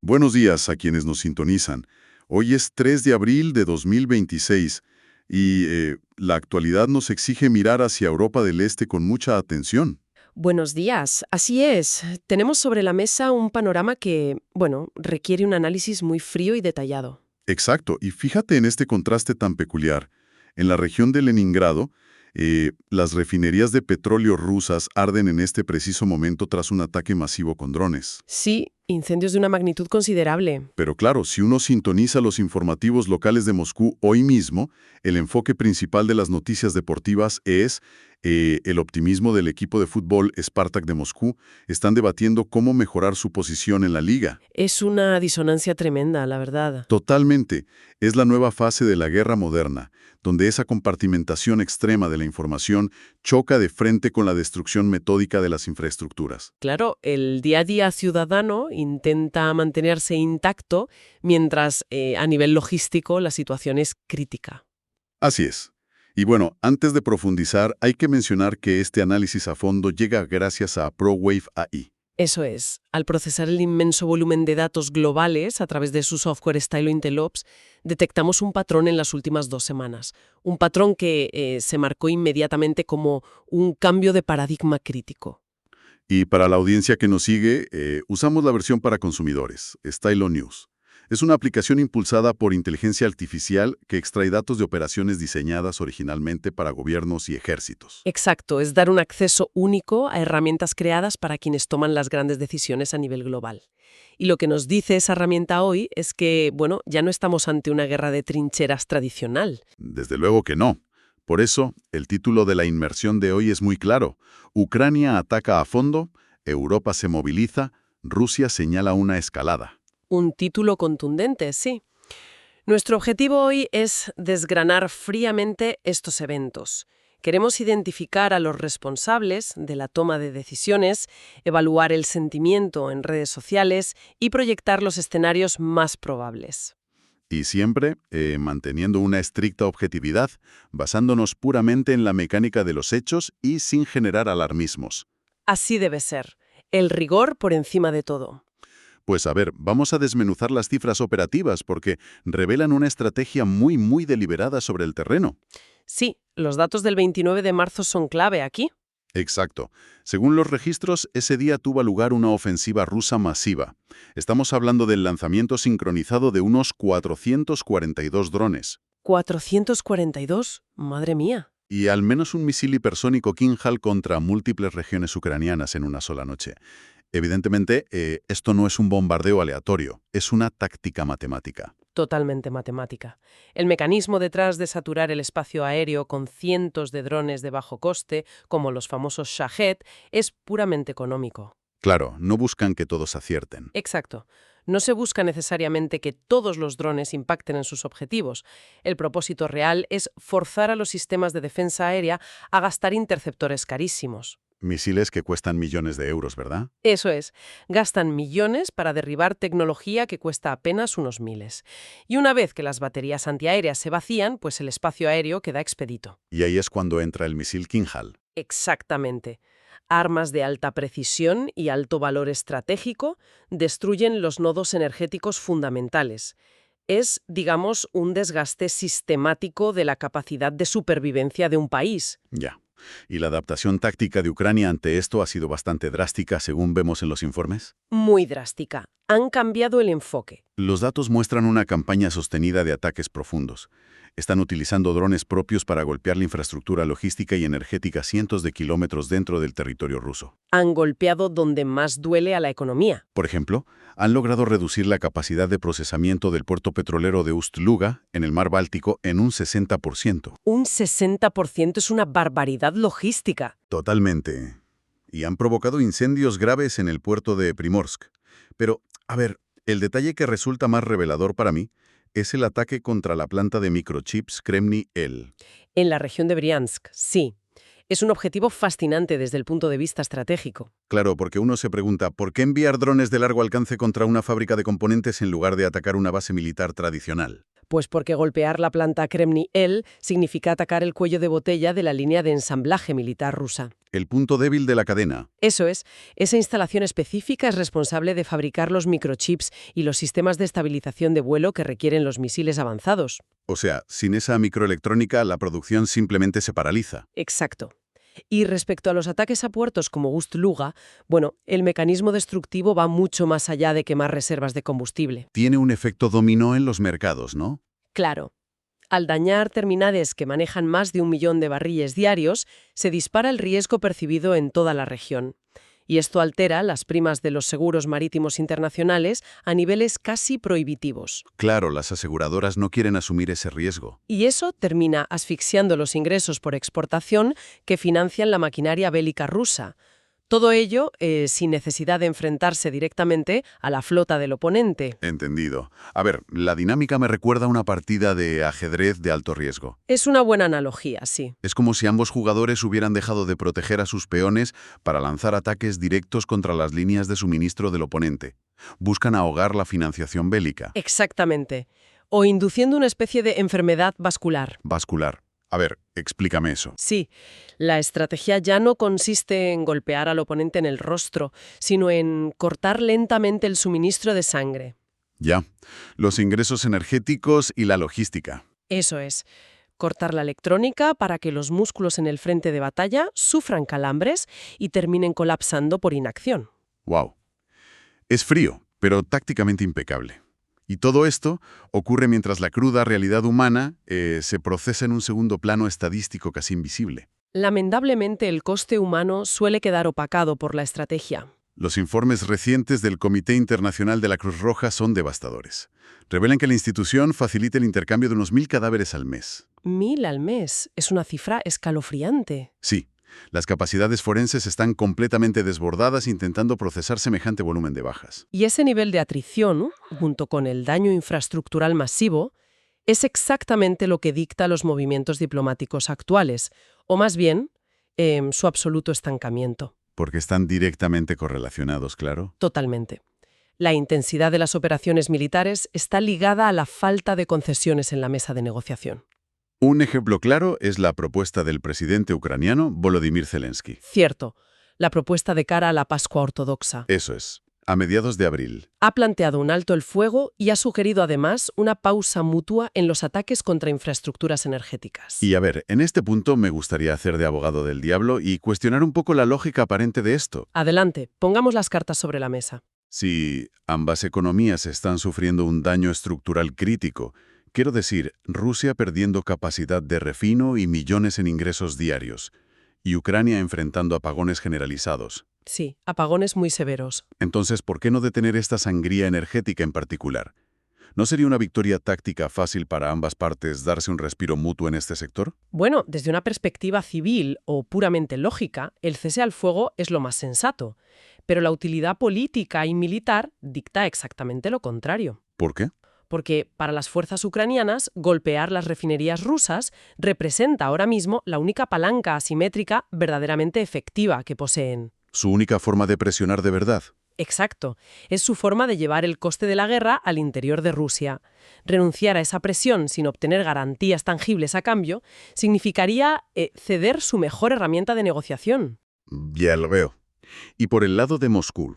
Buenos días a quienes nos sintonizan. Hoy es 3 de abril de 2026 y la actualidad nos exige mirar hacia Europa del Este con mucha atención. Buenos días, así es. Tenemos sobre la mesa un panorama que, bueno, requiere un análisis muy frío y detallado. Exacto, y fíjate en este contraste tan peculiar. En la región de Leningrado, las refinerías de petróleo rusas arden en este preciso momento tras un ataque masivo con drones. Sí, incendios de una magnitud considerable. Pero claro, si uno sintoniza los informativos locales de Moscú hoy mismo, el enfoque principal de las noticias deportivas es el optimismo del equipo de fútbol Spartak de Moscú. Están debatiendo cómo mejorar su posición en la liga. Es una disonancia tremenda, la verdad. Totalmente. Es la nueva fase de la guerra moderna, donde esa compartimentación extrema de la información choca de frente con la destrucción metódica de las infraestructuras. Claro, el día a día ciudadano intenta mantenerse intacto, mientras a nivel logístico la situación es crítica. Así es. Y bueno, antes de profundizar, hay que mencionar que este análisis a fondo llega gracias a ProWave AI. Eso es, al procesar el inmenso volumen de datos globales a través de su software Stylo Intelops, detectamos un patrón en las últimas 2 semanas. Un patrón que se marcó inmediatamente como un cambio de paradigma crítico. Y para la audiencia que nos sigue, usamos la versión para consumidores, Stylo News. Es una aplicación impulsada por inteligencia artificial que extrae datos de operaciones diseñadas originalmente para gobiernos y ejércitos. Exacto, es dar un acceso único a herramientas creadas para quienes toman las grandes decisiones a nivel global. Y lo que nos dice esa herramienta hoy es que, bueno, ya no estamos ante una guerra de trincheras tradicional. Desde luego que no. Por eso, el título de la inmersión de hoy es muy claro. Ucrania ataca a fondo, Europa se moviliza, Rusia señala una escalada. Un título contundente, sí. Nuestro objetivo hoy es desgranar fríamente estos eventos. Queremos identificar a los responsables de la toma de decisiones, evaluar el sentimiento en redes sociales y proyectar los escenarios más probables. Y siempre manteniendo una estricta objetividad, basándonos puramente en la mecánica de los hechos y sin generar alarmismos. Así debe ser. El rigor por encima de todo. Pues a ver, vamos a desmenuzar las cifras operativas porque revelan una estrategia muy deliberada sobre el terreno. Sí, los datos del 29 de marzo son clave aquí. Exacto. Según los registros, ese día tuvo lugar una ofensiva rusa masiva. Estamos hablando del lanzamiento sincronizado de unos 442 drones. ¿442? Madre mía. Y al menos un misil hipersónico Kinjal contra múltiples regiones ucranianas en una sola noche. Evidentemente, esto no es un bombardeo aleatorio, es una táctica matemática. Totalmente matemática. El mecanismo detrás de saturar el espacio aéreo con cientos de drones de bajo coste, como los famosos Shahed, es puramente económico. Claro, no buscan que todos acierten. Exacto. No se busca necesariamente que todos los drones impacten en sus objetivos. El propósito real es forzar a los sistemas de defensa aérea a gastar interceptores carísimos. Misiles que cuestan millones de euros, ¿verdad? Eso es, gastan millones para derribar tecnología que cuesta apenas unos miles. Y una vez que las baterías antiaéreas se vacían, pues el espacio aéreo queda expedito. Y ahí es cuando entra el misil Kinjal. Exactamente. Armas de alta precisión y alto valor estratégico destruyen los nodos energéticos fundamentales. Es, digamos, un desgaste sistemático de la capacidad de supervivencia de un país. Ya. ¿Y la adaptación táctica de Ucrania ante esto ha sido bastante drástica, según vemos en los informes? Muy drástica. Han cambiado el enfoque. Los datos muestran una campaña sostenida de ataques profundos. Están utilizando drones propios para golpear la infraestructura logística y energética cientos de kilómetros dentro del territorio ruso. Han golpeado donde más duele a la economía. Por ejemplo, han logrado reducir la capacidad de procesamiento del puerto petrolero de Ust-Luga, en el mar Báltico, en un 60%. Un 60% es una barbaridad logística. Totalmente. Y han provocado incendios graves en el puerto de Primorsk. Pero, a ver, el detalle que resulta más revelador para mí es el ataque contra la planta de microchips Kremni-El. En la región de Briansk, sí. Es un objetivo fascinante desde el punto de vista estratégico. Claro, porque uno se pregunta, ¿por qué enviar drones de largo alcance contra una fábrica de componentes en lugar de atacar una base militar tradicional? Pues porque golpear la planta Kremni-El significa atacar el cuello de botella de la línea de ensamblaje militar rusa. El punto débil de la cadena. Eso es, esa instalación específica es responsable de fabricar los microchips y los sistemas de estabilización de vuelo que requieren los misiles avanzados. O sea, sin esa microelectrónica la producción simplemente se paraliza. Exacto. Y respecto a los ataques a puertos como Ust-Luga, bueno, el mecanismo destructivo va mucho más allá de quemar reservas de combustible. Tiene un efecto dominó en los mercados, ¿no? Claro. Al dañar terminales que manejan más de 1 millón de barriles diarios, se dispara el riesgo percibido en toda la región. Y esto altera las primas de los seguros marítimos internacionales a niveles casi prohibitivos. Claro, las aseguradoras no quieren asumir ese riesgo. Y eso termina asfixiando los ingresos por exportación que financian la maquinaria bélica rusa. Todo ello sin necesidad de enfrentarse directamente a la flota del oponente. Entendido. A ver, la dinámica me recuerda a una partida de ajedrez de alto riesgo. Es una buena analogía, sí. Es como si ambos jugadores hubieran dejado de proteger a sus peones para lanzar ataques directos contra las líneas de suministro del oponente. Buscan ahogar la financiación bélica. Exactamente. O induciendo una especie de enfermedad vascular. Vascular. A ver, explícame eso. Sí, la estrategia ya no consiste en golpear al oponente en el rostro, sino en cortar lentamente el suministro de sangre. Ya. Los ingresos energéticos y la logística. Eso es. Cortar la electrónica para que los músculos en el frente de batalla sufran calambres y terminen colapsando por inacción. Wow. Es frío, pero tácticamente impecable. Y todo esto ocurre mientras la cruda realidad humana se procesa en un segundo plano estadístico casi invisible. Lamentablemente, el coste humano suele quedar opacado por la estrategia. Los informes recientes del Comité Internacional de la Cruz Roja son devastadores. Revelan que la institución facilita el intercambio de unos 1.000 cadáveres al mes. 1.000 al mes. Es una cifra escalofriante. Sí, las capacidades forenses están completamente desbordadas intentando procesar semejante volumen de bajas. Y ese nivel de atrición, junto con el daño infraestructural masivo, es exactamente lo que dicta los movimientos diplomáticos actuales, o más bien, su absoluto estancamiento. Porque están directamente correlacionados, claro. Totalmente. La intensidad de las operaciones militares está ligada a la falta de concesiones en la mesa de negociación. Un ejemplo claro es la propuesta del presidente ucraniano Volodymyr Zelensky. Cierto, la propuesta de cara a la Pascua ortodoxa. Eso es, a mediados de abril. Ha planteado un alto el fuego y ha sugerido además una pausa mutua en los ataques contra infraestructuras energéticas. Y a ver, en este punto me gustaría hacer de abogado del diablo y cuestionar un poco la lógica aparente de esto. Adelante, pongamos las cartas sobre la mesa. Si ambas economías están sufriendo un daño estructural crítico, quiero decir, Rusia perdiendo capacidad de refino y millones en ingresos diarios, y Ucrania enfrentando apagones generalizados. Sí, apagones muy severos. Entonces, ¿por qué no detener esta sangría energética en particular? ¿No sería una victoria táctica fácil para ambas partes darse un respiro mutuo en este sector? Bueno, desde una perspectiva civil o puramente lógica, el cese al fuego es lo más sensato. Pero la utilidad política y militar dicta exactamente lo contrario. ¿Por qué? Porque para las fuerzas ucranianas, golpear las refinerías rusas representa ahora mismo la única palanca asimétrica verdaderamente efectiva que poseen. ¿Su única forma de presionar de verdad? Exacto. Es su forma de llevar el coste de la guerra al interior de Rusia. Renunciar a esa presión sin obtener garantías tangibles a cambio significaría ceder su mejor herramienta de negociación. Ya lo veo. ¿Y por el lado de Moscú?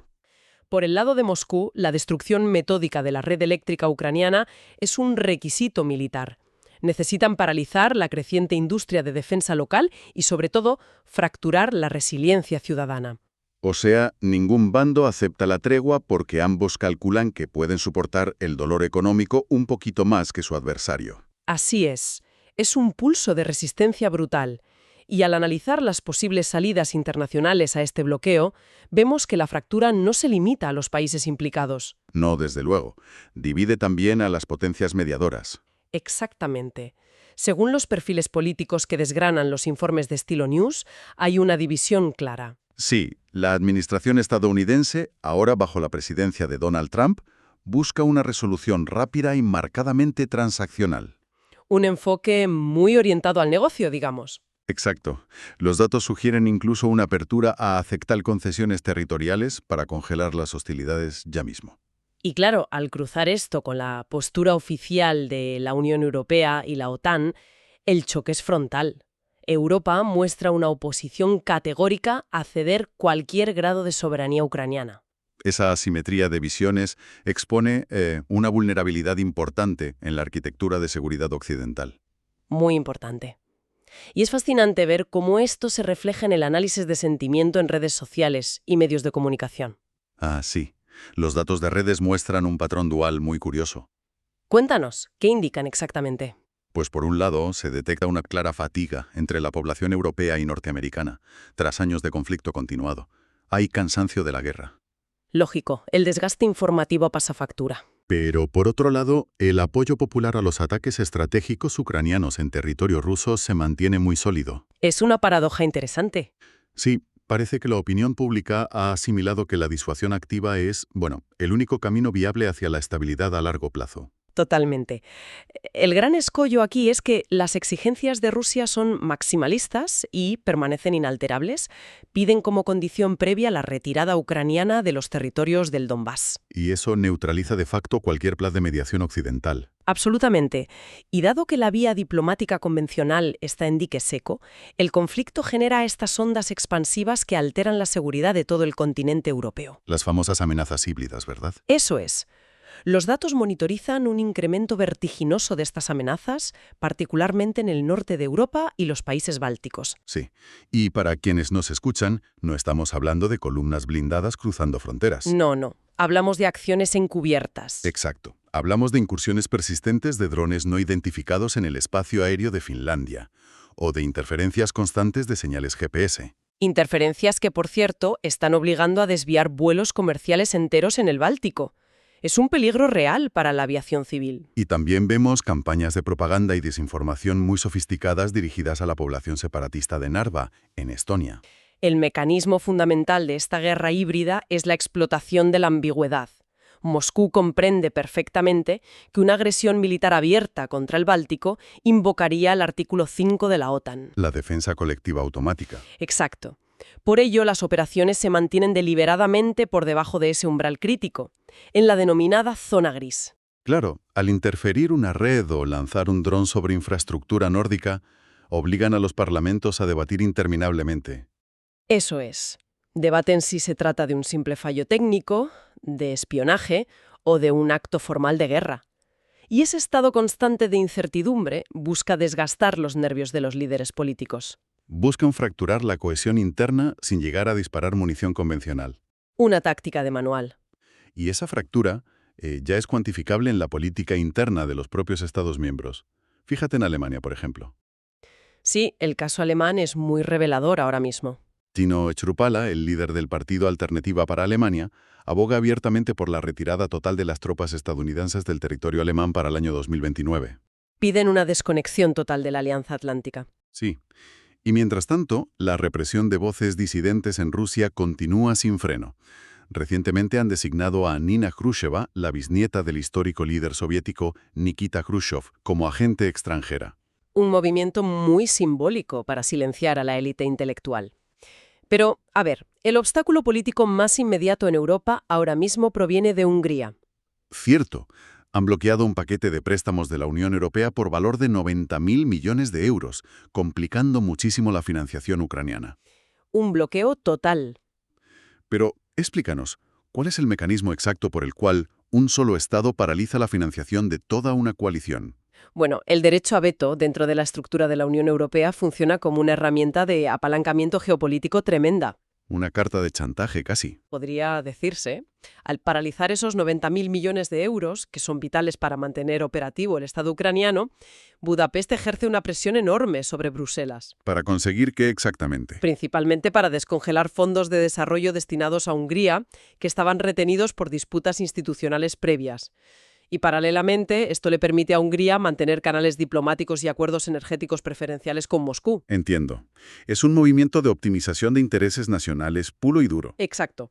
Por el lado de Moscú, la destrucción metódica de la red eléctrica ucraniana es un requisito militar. Necesitan paralizar la creciente industria de defensa local y, sobre todo, fracturar la resiliencia ciudadana. O sea, ningún bando acepta la tregua porque ambos calculan que pueden soportar el dolor económico un poquito más que su adversario. Así es. Es un pulso de resistencia brutal. Y al analizar las posibles salidas internacionales a este bloqueo, vemos que la fractura no se limita a los países implicados. No, desde luego. Divide también a las potencias mediadoras. Exactamente. Según los perfiles políticos que desgranan los informes de Estilo News, hay una división clara. Sí, la administración estadounidense, ahora bajo la presidencia de Donald Trump, busca una resolución rápida y marcadamente transaccional. Un enfoque muy orientado al negocio, digamos. Exacto. Los datos sugieren incluso una apertura a aceptar concesiones territoriales para congelar las hostilidades ya mismo. Y claro, al cruzar esto con la postura oficial de la Unión Europea y la OTAN, el choque es frontal. Europa muestra una oposición categórica a ceder cualquier grado de soberanía ucraniana. Esa asimetría de visiones expone una vulnerabilidad importante en la arquitectura de seguridad occidental. Muy importante. Y es fascinante ver cómo esto se refleja en el análisis de sentimiento en redes sociales y medios de comunicación. Ah, sí. Los datos de redes muestran un patrón dual muy curioso. Cuéntanos, ¿qué indican exactamente? Pues por un lado, se detecta una clara fatiga entre la población europea y norteamericana, tras años de conflicto continuado. Hay cansancio de la guerra. Lógico, el desgaste informativo pasa factura. Pero, por otro lado, el apoyo popular a los ataques estratégicos ucranianos en territorio ruso se mantiene muy sólido. Es una paradoja interesante. Sí, parece que la opinión pública ha asimilado que la disuasión activa es, el único camino viable hacia la estabilidad a largo plazo. Totalmente. El gran escollo aquí es que las exigencias de Rusia son maximalistas y permanecen inalterables. Piden como condición previa la retirada ucraniana de los territorios del Donbass. Y eso neutraliza de facto cualquier plan de mediación occidental. Absolutamente. Y dado que la vía diplomática convencional está en dique seco, el conflicto genera estas ondas expansivas que alteran la seguridad de todo el continente europeo. Las famosas amenazas híbridas, ¿verdad? Eso es. Los datos monitorizan un incremento vertiginoso de estas amenazas, particularmente en el norte de Europa y los países bálticos. Sí. Y para quienes nos escuchan, no estamos hablando de columnas blindadas cruzando fronteras. No. Hablamos de acciones encubiertas. Exacto. Hablamos de incursiones persistentes de drones no identificados en el espacio aéreo de Finlandia, o de interferencias constantes de señales GPS. Interferencias que, por cierto, están obligando a desviar vuelos comerciales enteros en el Báltico. Es un peligro real para la aviación civil. Y también vemos campañas de propaganda y desinformación muy sofisticadas dirigidas a la población separatista de Narva, en Estonia. El mecanismo fundamental de esta guerra híbrida es la explotación de la ambigüedad. Moscú comprende perfectamente que una agresión militar abierta contra el Báltico invocaría el artículo 5 de la OTAN. La defensa colectiva automática. Exacto. Por ello, las operaciones se mantienen deliberadamente por debajo de ese umbral crítico, en la denominada zona gris. Claro, al interferir una red o lanzar un dron sobre infraestructura nórdica, obligan a los parlamentos a debatir interminablemente. Eso es. Debaten si se trata de un simple fallo técnico, de espionaje o de un acto formal de guerra. Y ese estado constante de incertidumbre busca desgastar los nervios de los líderes políticos. Buscan fracturar la cohesión interna sin llegar a disparar munición convencional. Una táctica de manual. Y esa fractura ya es cuantificable en la política interna de los propios Estados miembros. Fíjate en Alemania, por ejemplo. Sí, el caso alemán es muy revelador ahora mismo. Tino Chrupala, el líder del partido Alternativa para Alemania, aboga abiertamente por la retirada total de las tropas estadounidenses del territorio alemán para el año 2029. Piden una desconexión total de la Alianza Atlántica. Sí. Y mientras tanto, la represión de voces disidentes en Rusia continúa sin freno. Recientemente han designado a Nina Khrushcheva, la bisnieta del histórico líder soviético Nikita Khrushchev, como agente extranjera. Un movimiento muy simbólico para silenciar a la élite intelectual. Pero, a ver, el obstáculo político más inmediato en Europa ahora mismo proviene de Hungría. Cierto. Han bloqueado un paquete de préstamos de la Unión Europea por valor de 90.000 millones de euros, complicando muchísimo la financiación ucraniana. Un bloqueo total. Pero, explícanos, ¿cuál es el mecanismo exacto por el cual un solo Estado paraliza la financiación de toda una coalición? Bueno, el derecho a veto dentro de la estructura de la Unión Europea funciona como una herramienta de apalancamiento geopolítico tremenda. Una carta de chantaje, casi. Podría decirse, al paralizar esos 90.000 millones de euros, que son vitales para mantener operativo el Estado ucraniano, Budapest ejerce una presión enorme sobre Bruselas. ¿Para conseguir qué exactamente? Principalmente para descongelar fondos de desarrollo destinados a Hungría, que estaban retenidos por disputas institucionales previas. Y paralelamente, esto le permite a Hungría mantener canales diplomáticos y acuerdos energéticos preferenciales con Moscú. Entiendo. Es un movimiento de optimización de intereses nacionales puro y duro. Exacto.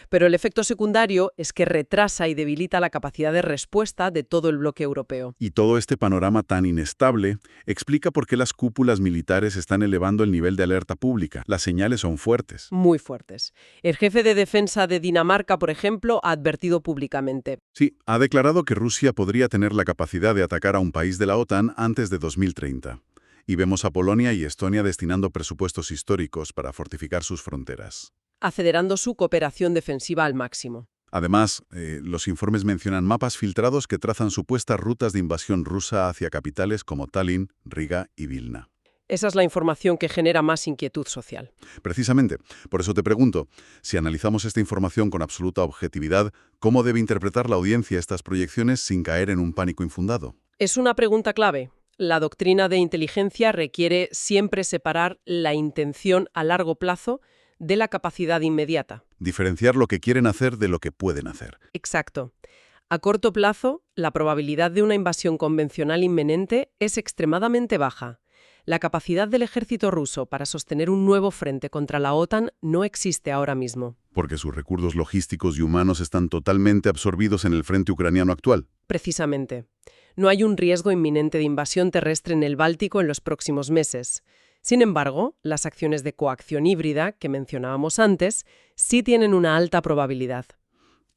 Pero el efecto secundario es que retrasa y debilita la capacidad de respuesta de todo el bloque europeo. Y todo este panorama tan inestable explica por qué las cúpulas militares están elevando el nivel de alerta pública. Las señales son fuertes. Muy fuertes. El jefe de defensa de Dinamarca, por ejemplo, ha advertido públicamente. Sí, ha declarado que Rusia podría tener la capacidad de atacar a un país de la OTAN antes de 2030. Y vemos a Polonia y Estonia destinando presupuestos históricos para fortificar sus fronteras. Acelerando su cooperación defensiva al máximo. Además, los informes mencionan mapas filtrados que trazan supuestas rutas de invasión rusa hacia capitales como Tallinn, Riga y Vilna. Esa es la información que genera más inquietud social. Precisamente, por eso te pregunto, si analizamos esta información con absoluta objetividad, ¿cómo debe interpretar la audiencia estas proyecciones sin caer en un pánico infundado? Es una pregunta clave. La doctrina de inteligencia requiere siempre separar la intención a largo plazo de la capacidad inmediata. Diferenciar lo que quieren hacer de lo que pueden hacer. Exacto. A corto plazo, la probabilidad de una invasión convencional inminente es extremadamente baja. La capacidad del ejército ruso para sostener un nuevo frente contra la OTAN no existe ahora mismo. Porque sus recursos logísticos y humanos están totalmente absorbidos en el frente ucraniano actual. Precisamente. No hay un riesgo inminente de invasión terrestre en el Báltico en los próximos meses. Sin embargo, las acciones de coacción híbrida, que mencionábamos antes, sí tienen una alta probabilidad.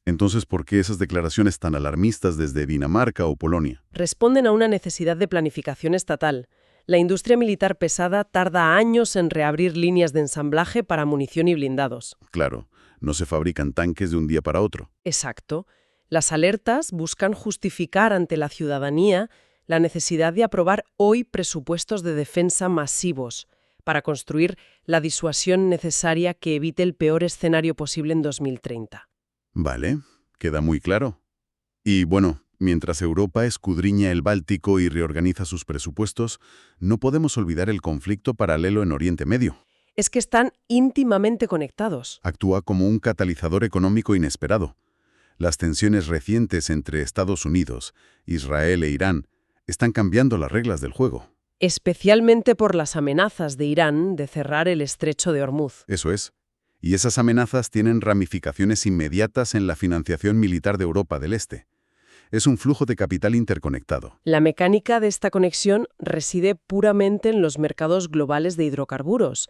Entonces, ¿por qué esas declaraciones tan alarmistas desde Dinamarca o Polonia? Responden a una necesidad de planificación estatal. La industria militar pesada tarda años en reabrir líneas de ensamblaje para munición y blindados. Claro, no se fabrican tanques de un día para otro. Exacto. Las alertas buscan justificar ante la ciudadanía la necesidad de aprobar hoy presupuestos de defensa masivos para construir la disuasión necesaria que evite el peor escenario posible en 2030. Vale, queda muy claro. Y bueno, mientras Europa escudriña el Báltico y reorganiza sus presupuestos, no podemos olvidar el conflicto paralelo en Oriente Medio. Es que están íntimamente conectados. Actúa como un catalizador económico inesperado. Las tensiones recientes entre Estados Unidos, Israel e Irán están cambiando las reglas del juego. Especialmente por las amenazas de Irán de cerrar el estrecho de Hormuz. Eso es. Y esas amenazas tienen ramificaciones inmediatas en la financiación militar de Europa del Este. Es un flujo de capital interconectado. La mecánica de esta conexión reside puramente en los mercados globales de hidrocarburos.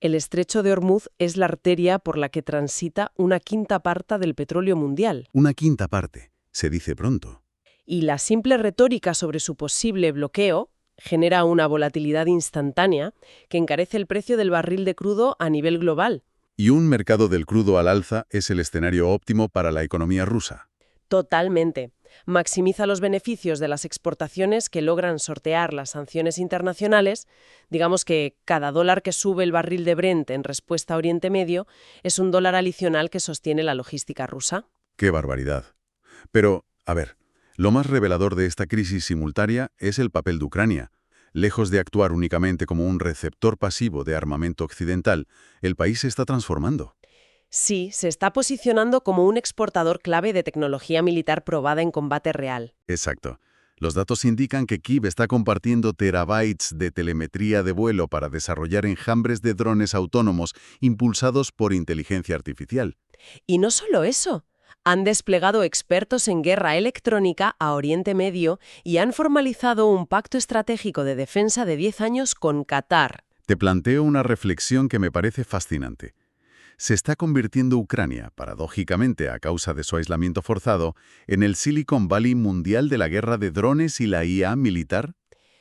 El estrecho de Hormuz es la arteria por la que transita una quinta parte del petróleo mundial. Una quinta parte. Se dice pronto. Y la simple retórica sobre su posible bloqueo genera una volatilidad instantánea que encarece el precio del barril de crudo a nivel global. Y un mercado del crudo al alza es el escenario óptimo para la economía rusa. Totalmente. Maximiza los beneficios de las exportaciones que logran sortear las sanciones internacionales. Digamos que cada dólar que sube el barril de Brent en respuesta a Oriente Medio es un dólar adicional que sostiene la logística rusa. ¡Qué barbaridad! Pero, a ver, lo más revelador de esta crisis simultánea es el papel de Ucrania. Lejos de actuar únicamente como un receptor pasivo de armamento occidental, el país se está transformando. Sí, se está posicionando como un exportador clave de tecnología militar probada en combate real. Exacto. Los datos indican que Kyiv está compartiendo terabytes de telemetría de vuelo para desarrollar enjambres de drones autónomos impulsados por inteligencia artificial. Y no solo eso. Han desplegado expertos en guerra electrónica a Oriente Medio y han formalizado un pacto estratégico de defensa de 10 años con Qatar. Te planteo una reflexión que me parece fascinante. Se está convirtiendo Ucrania, paradójicamente a causa de su aislamiento forzado, en el Silicon Valley mundial de la guerra de drones y la IA militar.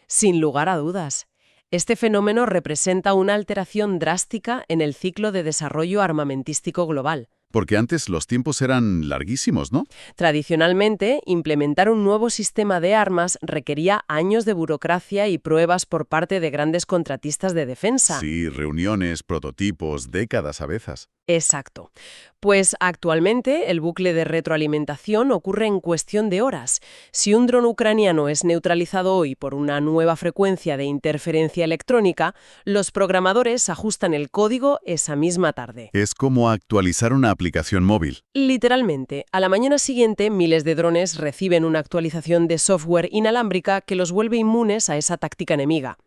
Sin lugar a dudas. Este fenómeno representa una alteración drástica en el ciclo de desarrollo armamentístico global. Porque antes los tiempos eran larguísimos, ¿no? Tradicionalmente, implementar un nuevo sistema de armas requería años de burocracia y pruebas por parte de grandes contratistas de defensa. Sí, reuniones, prototipos, décadas a veces. Exacto. Pues actualmente el bucle de retroalimentación ocurre en cuestión de horas. Si un dron ucraniano es neutralizado hoy por una nueva frecuencia de interferencia electrónica, los programadores ajustan el código esa misma tarde. Es como actualizar una aplicación móvil. Literalmente, a la mañana siguiente miles de drones reciben una actualización de software inalámbrica que los vuelve inmunes a esa táctica enemiga.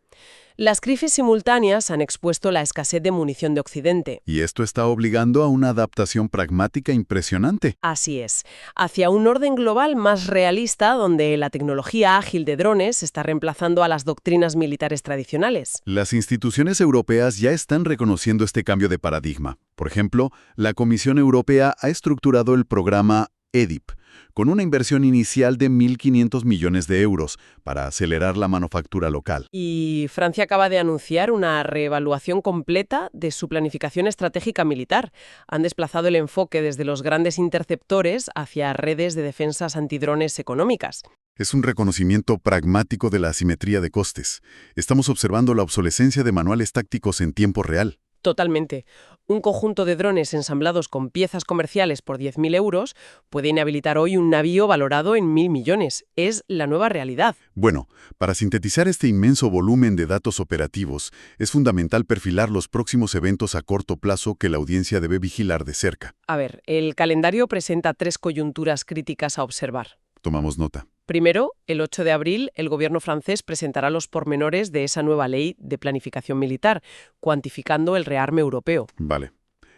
Las crisis simultáneas han expuesto la escasez de munición de Occidente. Y esto está obligando a una adaptación pragmática impresionante. Así es, hacia un orden global más realista donde la tecnología ágil de drones está reemplazando a las doctrinas militares tradicionales. Las instituciones europeas ya están reconociendo este cambio de paradigma. Por ejemplo, la Comisión Europea ha estructurado el programa EDIP, con una inversión inicial de 1.500 millones de euros para acelerar la manufactura local. Y Francia acaba de anunciar una reevaluación completa de su planificación estratégica militar. Han desplazado el enfoque desde los grandes interceptores hacia redes de defensas antidrones económicas. Es un reconocimiento pragmático de la asimetría de costes. Estamos observando la obsolescencia de manuales tácticos en tiempo real. Totalmente. Un conjunto de drones ensamblados con piezas comerciales por 10.000 euros puede inhabilitar hoy un navío valorado en 1.000 millones. Es la nueva realidad. Bueno, para sintetizar este inmenso volumen de datos operativos, es fundamental perfilar los próximos eventos a corto plazo que la audiencia debe vigilar de cerca. A ver, el calendario presenta 3 coyunturas críticas a observar. Tomamos nota. Primero, el 8 de abril, el gobierno francés presentará los pormenores de esa nueva ley de planificación militar, cuantificando el rearme europeo. Vale.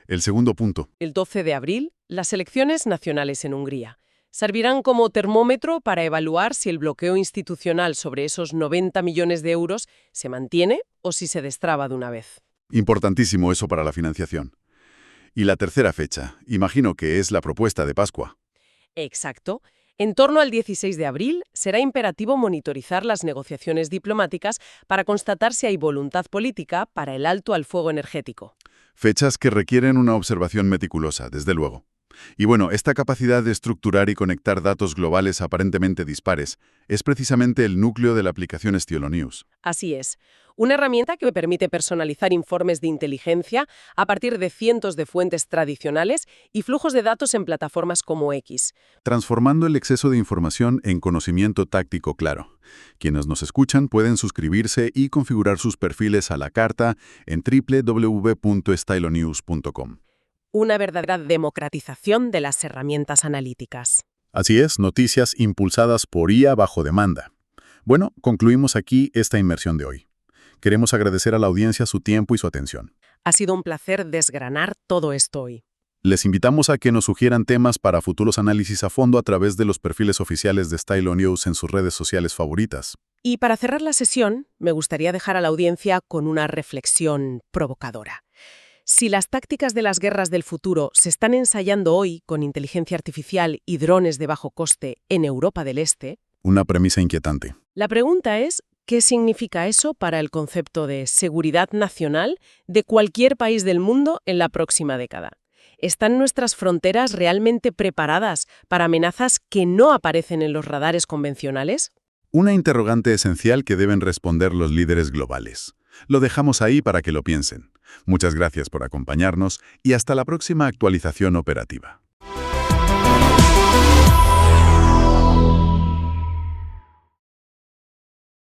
El segundo punto. El 12 de abril, las elecciones nacionales en Hungría. Servirán como termómetro para evaluar si el bloqueo institucional sobre esos 90 millones de euros se mantiene o si se destraba de una vez. Importantísimo eso para la financiación. Y la tercera fecha, imagino que es la propuesta de Pascua. Exacto. En torno al 16 de abril, será imperativo monitorizar las negociaciones diplomáticas para constatar si hay voluntad política para el alto al fuego energético. Fechas que requieren una observación meticulosa, desde luego. Y bueno, esta capacidad de estructurar y conectar datos globales aparentemente dispares es precisamente el núcleo de la aplicación StioloNews. Así es. Una herramienta que permite personalizar informes de inteligencia a partir de cientos de fuentes tradicionales y flujos de datos en plataformas como X. Transformando el exceso de información en conocimiento táctico claro. Quienes nos escuchan pueden suscribirse y configurar sus perfiles a la carta en www.stylonews.com. Una verdadera democratización de las herramientas analíticas. Así es, noticias impulsadas por IA bajo demanda. Bueno, concluimos aquí esta inmersión de hoy. Queremos agradecer a la audiencia su tiempo y su atención. Ha sido un placer desgranar todo esto hoy. Les invitamos a que nos sugieran temas para futuros análisis a fondo a través de los perfiles oficiales de StyloNews en sus redes sociales favoritas. Y para cerrar la sesión, me gustaría dejar a la audiencia con una reflexión provocadora. Si las tácticas de las guerras del futuro se están ensayando hoy con inteligencia artificial y drones de bajo coste en Europa del Este, Una premisa inquietante. la pregunta es, ¿qué significa eso para el concepto de seguridad nacional de cualquier país del mundo en la próxima década? ¿Están nuestras fronteras realmente preparadas para amenazas que no aparecen en los radares convencionales? Una interrogante esencial que deben responder los líderes globales. Lo dejamos ahí para que lo piensen. Muchas gracias por acompañarnos y hasta la próxima actualización operativa.